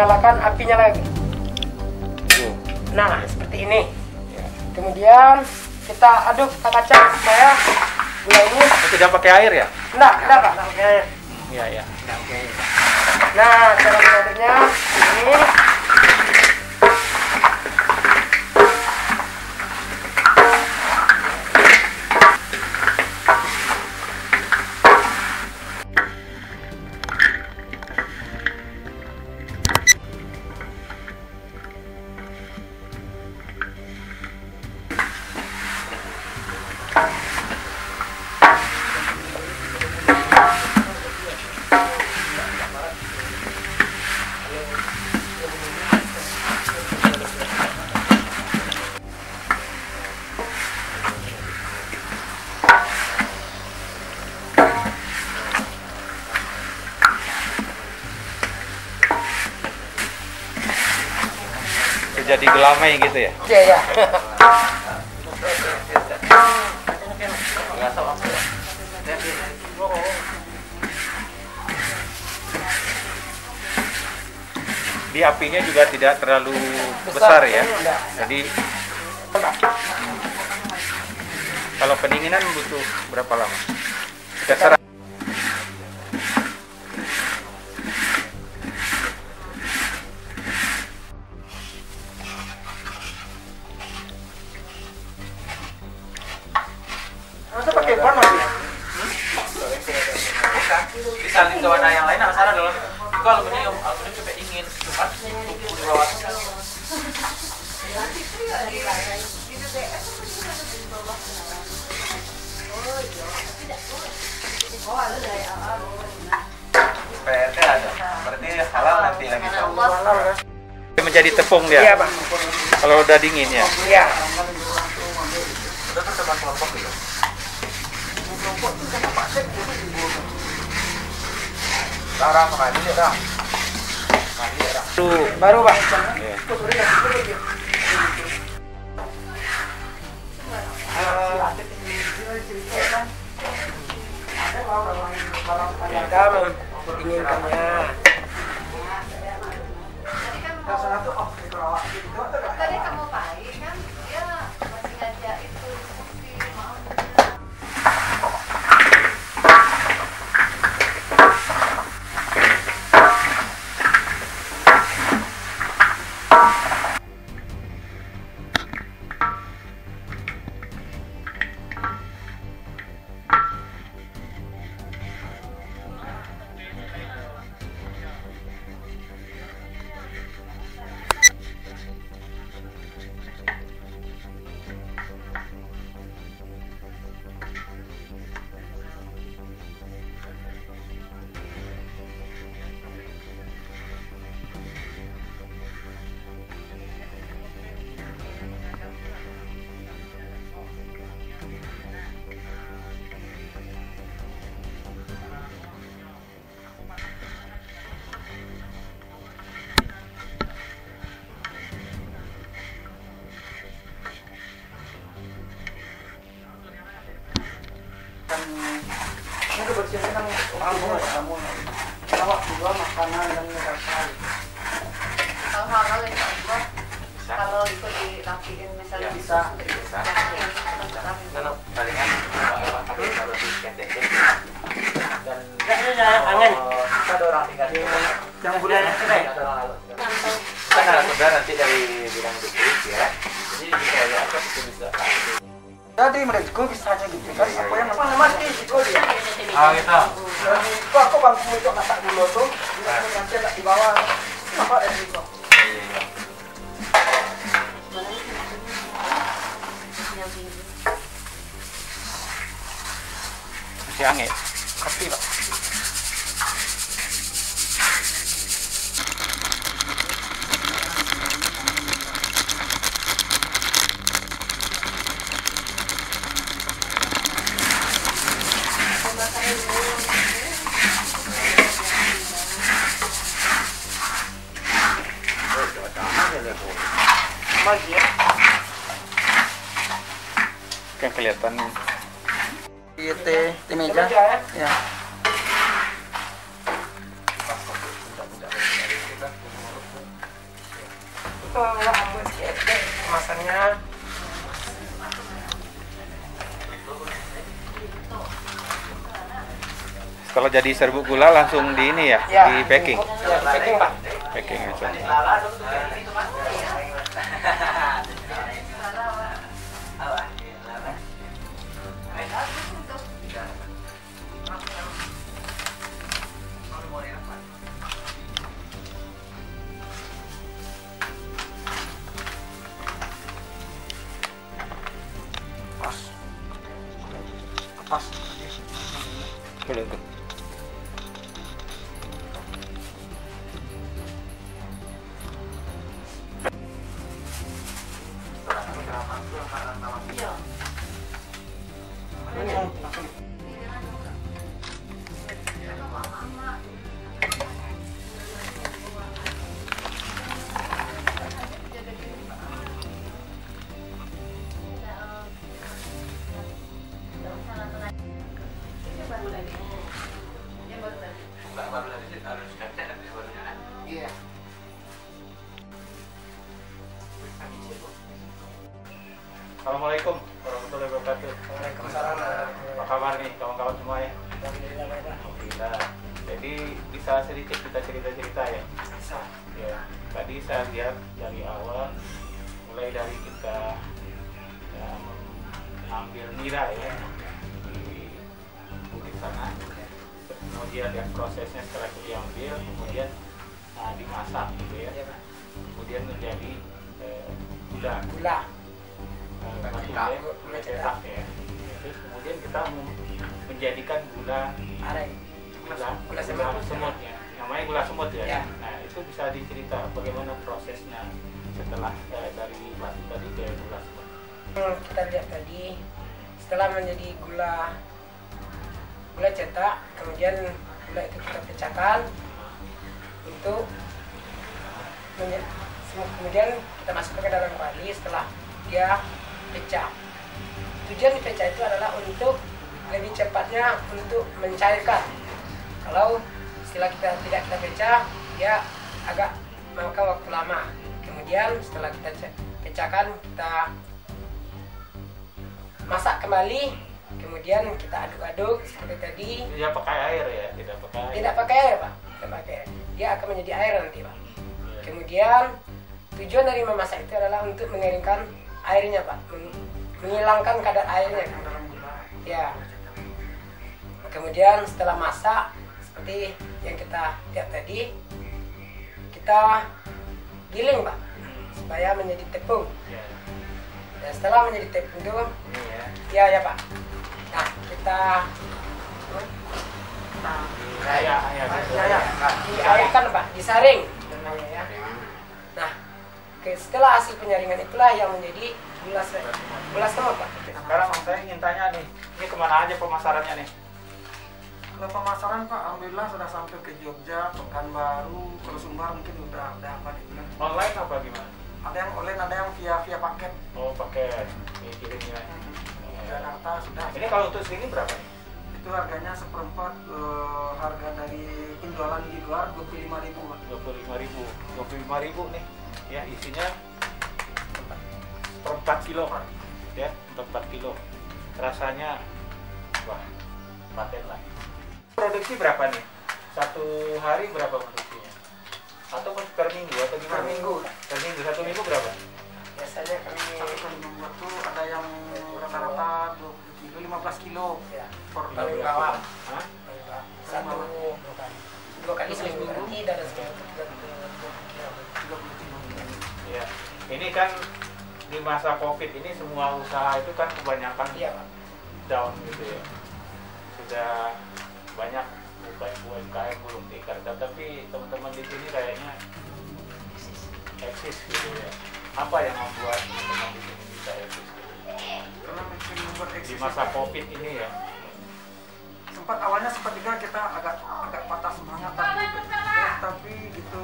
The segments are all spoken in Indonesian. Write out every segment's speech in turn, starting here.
Nyalakan apinya lagi. Nah, seperti ini. Kemudian kita aduk kacang supaya gula ini tidak pakai air ya? Enggak pakai air. Iya, iya. Nah, cara mengaduknya ini. Jadi gelamai gitu ya? Iya. Di apinya juga tidak terlalu besar ya. Jadi kalau pendinginan butuh berapa lama? Terserah. Masa pakai ban lagi? Disalin ke wadah yang lain, nggak salah dong. Itu aluminium sampai dingin, cuma tubuh di bawah. PT ada, berarti halal nanti lagi. Menjadi tepung dia. Iya, Bang. Kalau udah dingin ya. Iya. Udah tersebar kelompok gitu. Baru, Pak. Kita mendinginkannya. Tadi kamu baik kan, dia masih ngajak itu diskusi, mau. sini kan kamu bawa juga makanan dan minuman. Kalau halal insya Allah, kalau itu dirapiin misalnya Bisa. Kalau palingan kalau di kendek dan Kayaknya angin. kita ada orang tinggal Yang bulan cerai. ada orang lalu. Kita narasumber nanti dari bidang dukris ya. Jadi bisa ya itu bisa. Jadi mereka bisa aja gitu kan. Apa yang mana mati itu dia. Oh gitu. Jadi aku bangku untuk masak dulu tuh. Nanti tak di bawah. Apa ada di bawah? Iya. Masih angin. Kopi pak. Magi ya. Kan kelihatan Iya teh meja. Ya. Kemasannya kalau jadi serbuk gula langsung di ini ya, ya, di packing. Ya, di packing pak. Packing aja. Pas. Boleh tuh. Iya. Assalamualaikum warahmatullahi wabarakatuh. Waalaikumsalam. Apa kabar nih kawan-kawan semua ya? Alhamdulillah baik pak. Alhamdulillah. Jadi bisa sedikit kita cerita-cerita ya. Bisa. Ya, tadi saya lihat dari awal mulai dari kita ya, ambil nira ya di bukit sana, kemudian lihat prosesnya setelah itu diambil, kemudian dimasak gitu ya, Iya pak. kemudian menjadi gula, Gula. batu ya, gula cetak ya. Terus kemudian kita menjadikan gula Areng. Gula semut ya, namanya gula semut ya. Ya. Nah itu bisa dicerita bagaimana prosesnya setelah dari batu tadi ke gula semut. Kita lihat tadi setelah menjadi gula cetak, kemudian gula itu kita pecahkan untuk kemudian kita masukkan ke dalam kuali setelah dia pecah. Tujuan dipecah itu adalah untuk lebih cepatnya untuk mencairkan. Kalau setelah tidak kita pecah, dia agak memakan waktu lama. Kemudian setelah kita pecahkan, kita masak kembali, kemudian kita aduk-aduk seperti tadi. Tidak pakai air ya, tidak pakai air. Tidak pakai air pak, tidak pakai air. Dia akan menjadi air nanti pak. Kemudian tujuan dari memasak itu adalah untuk mengeringkan airnya pak, menghilangkan kadar airnya. Ya. Kemudian setelah masak seperti yang kita lihat tadi, kita giling pak, supaya menjadi tepung. Ya. Dan setelah menjadi tepung itu, Ini ya. ya pak. Nah kita diairkan pak, disaring namanya ya. Nah setelah hasil penyaringan itulah yang menjadi gula semut pak. Sekarang saya ingin tanya nih, ini kemana aja pemasarannya nih? Kalau pemasaran pak, alhamdulillah sudah sampai ke Jogja, Pekanbaru, kalau Sumbar mungkin udah apa nih? Online apa gimana? Ada yang online, ada yang via paket. Oh pakai ini kirimnya. Jakarta sudah. Ini kalau untuk sini berapa nih? Itu itu harganya seperempat harga dari penjualan di luar 25.000 Pak. 25.000 nih ya, isinya per 4 kilo ya, per 4 kilo. Rasanya wah, paten lah. Produksi berapa nih? Satu hari berapa produksinya? Atau per minggu atau gimana? Per minggu. Per minggu, 1 minggu berapa? Biasanya kami Satu kali membuat tuh ada yang rata-rata 20 kilo, 15 kilo ya, per paling kali. bawah Hah? satu dua kali seminggu tidak ada seminggu itu 30 kilo. Ya. Ini kan di masa Covid ini semua usaha itu kan kebanyakan Iya Pak. down gitu ya. Sudah banyak UMKM gulung tikar, tapi teman-teman di sini kayaknya eksis gitu ya. Apa yang membuat teman-teman di sini bisa eksis gitu? Karena mungkin membuat Di eksis masa Covid ini ya. awalnya sempat juga kita agak patah semangat tapi gitu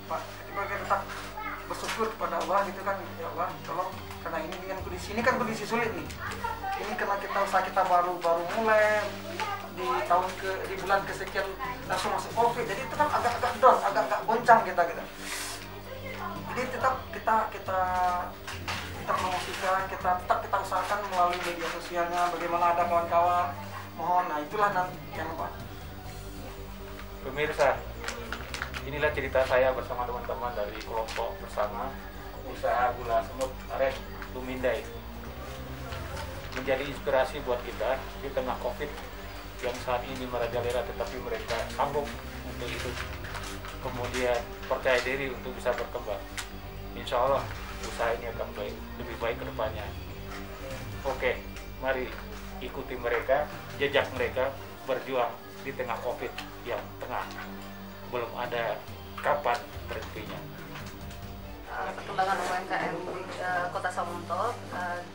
Pak, kita tetap bersyukur kepada Allah gitu kan, ya Allah tolong, karena ini dengan kondisi ini kan kondisi sulit nih, ini karena usaha kita baru mulai di bulan kesekian langsung masuk Covid, jadi itu kan agak down, agak goncang kita gitu. Jadi tetap kita promosikan, kita usahakan melalui media sosialnya, bagaimana ada kawan-kawan mohon, nah itulah yang Pak. Pemirsa, inilah cerita saya bersama teman-teman dari kelompok bersama usaha gula semut aren Lumindai. Menjadi inspirasi buat kita di tengah Covid yang saat ini merajalela, tetapi mereka sanggup untuk hidup, kemudian percaya diri untuk bisa berkembang. Insya Allah usaha ini akan lebih baik ke depannya. Oke, mari ikuti mereka, jejak mereka berjuang di tengah Covid yang tengah belum ada kapan berhentinya. Perkembangan UMKM di Kota Sawalunto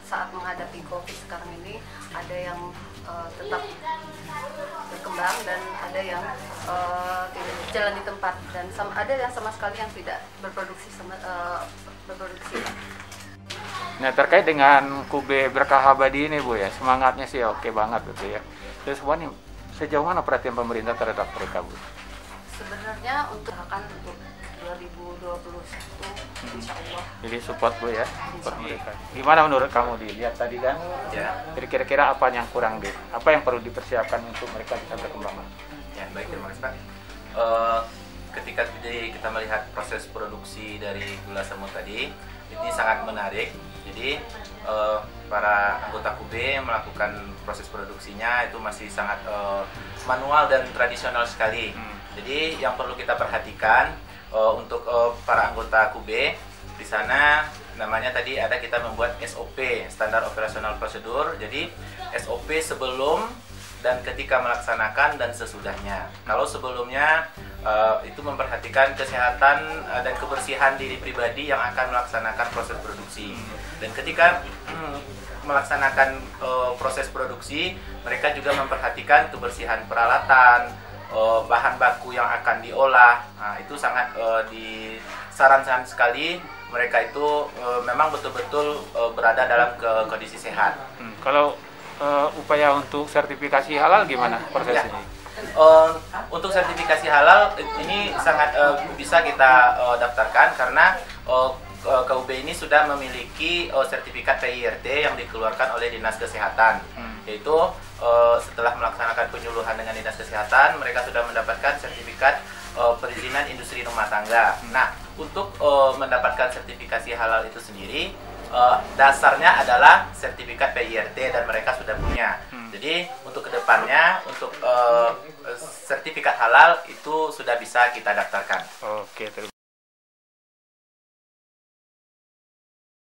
saat menghadapi Covid sekarang ini ada yang tetap berkembang dan ada yang tidak jalan di tempat, dan ada yang sama sekali yang tidak berproduksi berproduksi. Nah, terkait dengan Kube Berkah Abadi ini Bu ya, semangatnya sih oke banget gitu ya. Terus Bu, nih sejauh mana perhatian pemerintah terhadap mereka Bu? Sebenarnya untuk 2021 insya Allah. Jadi support Bu ya, support mereka. Gimana menurut kamu, dilihat tadi kan? Ya, Kira-kira apa yang kurang deh? Apa yang perlu dipersiapkan untuk mereka bisa berkembang? ya baik, terima kasih Pak. Ketika kita melihat proses produksi dari gula semut tadi, ini sangat menarik. Jadi para anggota Kube melakukan proses produksinya itu masih sangat manual dan tradisional sekali. Jadi yang perlu kita perhatikan untuk para anggota Kube di sana, namanya tadi ada kita membuat SOP, standar operasional prosedur. Jadi SOP sebelum dan ketika melaksanakan dan sesudahnya. Kalau sebelumnya itu memperhatikan kesehatan dan kebersihan diri pribadi yang akan melaksanakan proses produksi. Dan ketika melaksanakan proses produksi, mereka juga memperhatikan kebersihan peralatan, bahan baku yang akan diolah. Nah, itu sangat disarankan sekali. Mereka itu memang betul-betul berada dalam kondisi sehat. Kalau upaya untuk sertifikasi halal gimana prosesnya? Ya. Untuk sertifikasi halal ini sangat bisa kita daftarkan karena KUB ini sudah memiliki sertifikat PIRT yang dikeluarkan oleh Dinas Kesehatan. Yaitu setelah melaksanakan penyuluhan dengan Dinas Kesehatan, mereka sudah mendapatkan sertifikat perizinan industri rumah tangga. Nah, untuk mendapatkan sertifikasi halal itu sendiri, dasarnya adalah sertifikat PIRT dan mereka sudah punya. Jadi untuk kedepannya, untuk sertifikat halal itu sudah bisa kita daftarkan. Oke, terima kasih.